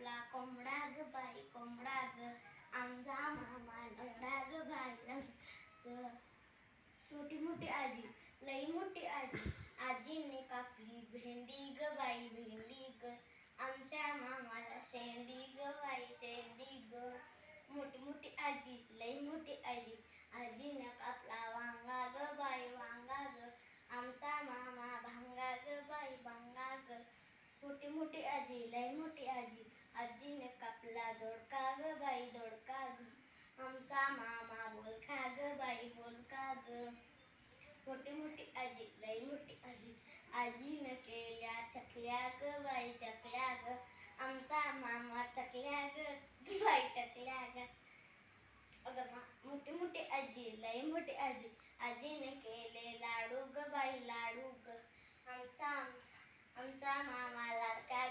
कापला कोंबडा ग बाई कोंबडा ग, आमचा मामा लंगडा ग बाई लंगडा ग. मोठी मोठी आजी लई मोठी आजी, आजीने कापली भेंडी ग बाई भेंडी ग, आमच्या मामाला शेंडी ग बाई शेंडी ग. मोठी मोठी आजी लई मोठी आजी, आजीने कापला वांगा ग बाई वांगा ग, आमचा मामा भांगा ग बाई भांगा ग. मोठी मोठी आजी लई मोठी आजी, आजीने कापला दोडका ग बाई दोडका ग, आमचा मामा बोलका ग बाई बोलका ग. मोठी मोठी आजी लई मोठी आजी, आजीने केल्या चकल्या ग बाई चकल्या ग, आमचा मामा चकल्या ग बाई टकल्या ग. मोठी मोठी आजी लई मोठी आजी, आजीने केले लाडू ग बाई लाडू ग, आमचा मामा लाडका